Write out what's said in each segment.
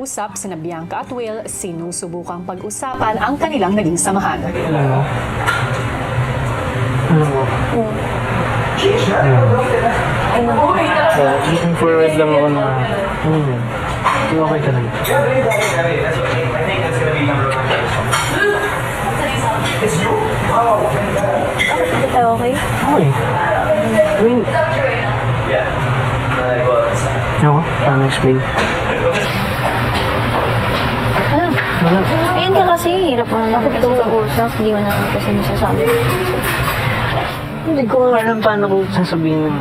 pag-uusap sina Bianca at Will, sinusubukang pag-usapan ang kanilang naging samahan. Looking forward lang ako na okay talaga. Kita okay? Okay. I mean, ako, paano explain? Ayun ka kasi, hirap mo naman kasi usap, hindi mo naman kasi nasasabi. Hindi ko alam paano ko sasabihin ng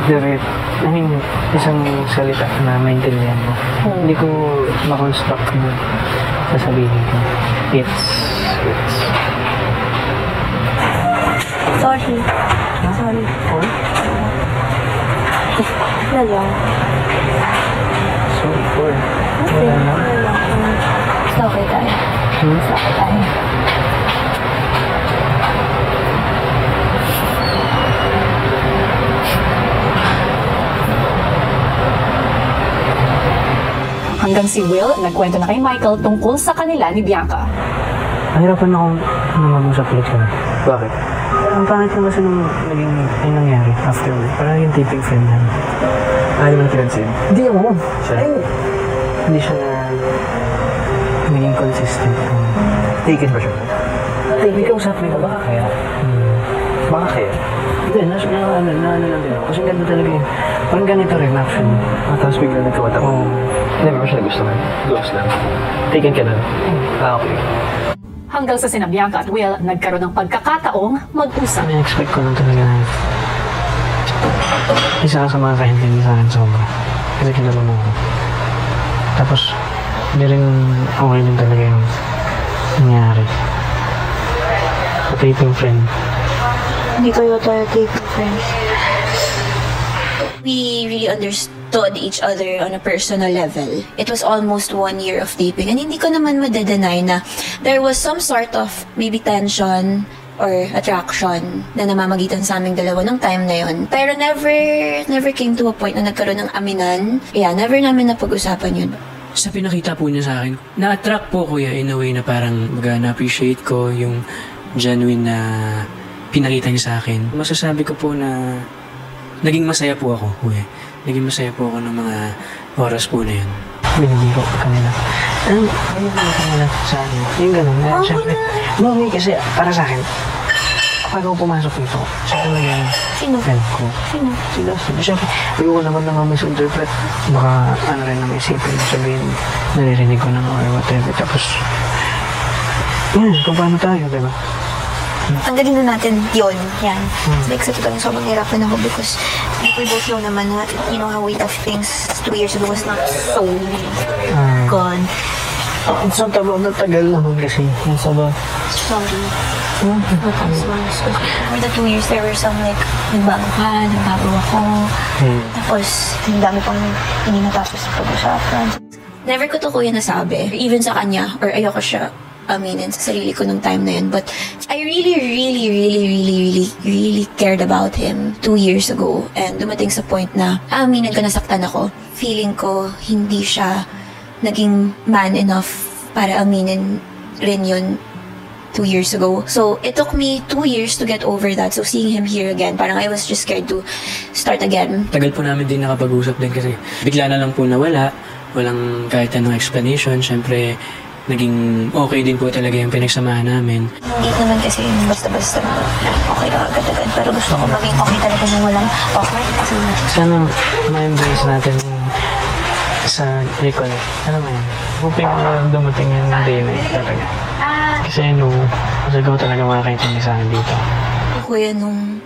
direct. I mean, isang salita na maintindihan mo. Hindi ko makonstruct na sasabihin ko. It's... Sorry. Sorry. Oh? Wala lang. So, poor. Okay. Wala na. Wala lang. Basta okay tayo. Basta okay tayo. Hanggang si Will, nagkwento na kay Michael tungkol sa kanila ni Bianca. Nahirapan akong mag-usap ulit kami. Bakit? Ang pangit na kasi nung naging yung nangyari after work. Parang yung taping friend namin. Ayaw mo na pinansin? Hindi ako. Siya? Ay, hindi siya na naging consistent. Taken ba siya? Hindi ka usap mo ba? Kaya? Baka kaya? Hindi, ano lang din ako. Kasi ganda talaga yun. Parang ganito rin actually. Tapos bigla nagkawata mo. Oo. Hindi mo ba siya nagustuhan? Ghost lang. Taken ka na? Okay. Hanggang sa sina Bianca at Will, nagkaroon ng pagkakataong mag-usap. Na-expect ko lang talaga na isa ka sa mga kahintindi sa akin sobra. Kasi kilala mo ako. Tapos, hindi rin okay din talaga yung nangyari. Sa taping friend. Hindi kayo tayo taping friends. We really understood each other on a personal level. It was almost 1 year of taping. And hindi ko naman made-deny na there was some sort of maybe tension or attraction na namamagitan sa aming dalawa nung time na yon. Pero never came to a point na nagkaroon ng aminan. Yeah, never namin napag-usapan yun. Sa pinakita po niya sa akin, na-attract po kuya in a way na parang na-appreciate ko yung genuine na pinakita niya sa akin. Masasabi ko po na naging masaya po ako, kuya. Naging masaya po ako ng mga oras po na yun. Binigay ko kanila. Ayun na kanila sa akin. Yung ganun. Okay Siyempre, okay kasi para sa akin, kapag ako pumasok dito, siya talaga yung Sino? friend ko. Sino? Sila. Siyempre, ayoko naman na misinterpret. Baka ano rin ang isipin. Sabihin, naririnig ko na or whatever. Tapos, yun, kung paano tayo, diba? Tanggalin na natin yun. Yan. Like, sa totoo, sobrang hirapan ako because we both know naman na, you know, how we left things 2 years ago was not so gone. It's not about na tagal naman kasi. It's about... Sorry. For the 2 years, there were some like, nagbago ka, nagbago ako. Tapos, ang dami pang hindi natapos sa pag-usapan. Never ko to kuya nasabi, even sa kanya, or ayoko siya aminin sa sarili ko nung time na yun. But I really cared about him 2 years ago. And dumating sa point na aminin ko nasaktan ako. Feeling ko hindi siya naging man enough para aminin rin yun 2 years ago. So, it took me 2 years to get over that. So, seeing him here again, parang I was just scared to start again. Tagal po namin din nakapag-usap din kasi bigla na lang po nawala. Walang kahit anong explanation. Siyempre, naging okay din po talaga yung pinagsamahan namin. Hindi naman kasi basta-basta na okay lang agad-agad. Pero gusto ko maging okay talaga nang walang awkward. Kasi Sana ma-embrace natin yung sa reconnect. Alam mo yun? Hoping na dumating yung day na yun talaga. Kasi kasi ikaw talaga makakaintindi sa akin dito. Kuya, nung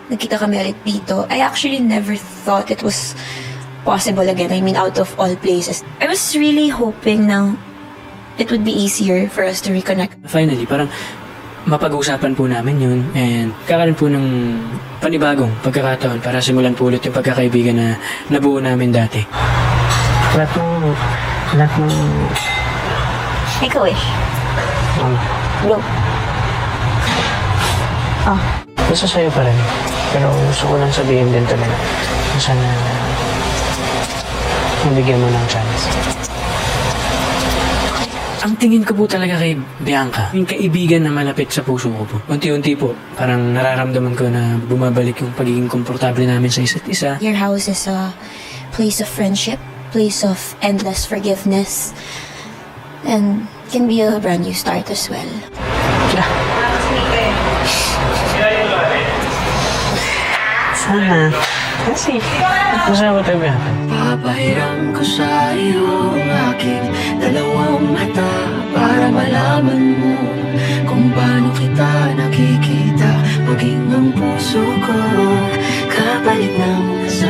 nagkita kami ulit dito, I actually never thought it was possible again. I mean, out of all places. I was really hoping na it would be easier for us to reconnect. Finally, parang mapag-uusapan po namin yun and kakaroon po ng panibagong pagkakataon para simulan po ulit yung pagkakaibigan na nabuo namin dati. Lahat ng make a wish. Blue. Gusto sa'yo pa rin. Pero gusto ko lang sabihin din talaga na sana mabigyan mo ng chance. Ang tingin ko po talaga kay Bianca, yung kaibigan na malapit sa puso ko po. Unti-unti po, parang nararamdaman ko na bumabalik yung pagiging komportable namin sa isa't isa. Your house is a place of friendship, place of endless forgiveness, and can be a brand new start as well. Sana. Kasi, masama tayo ba? Papahiram ko sa iyo ang aking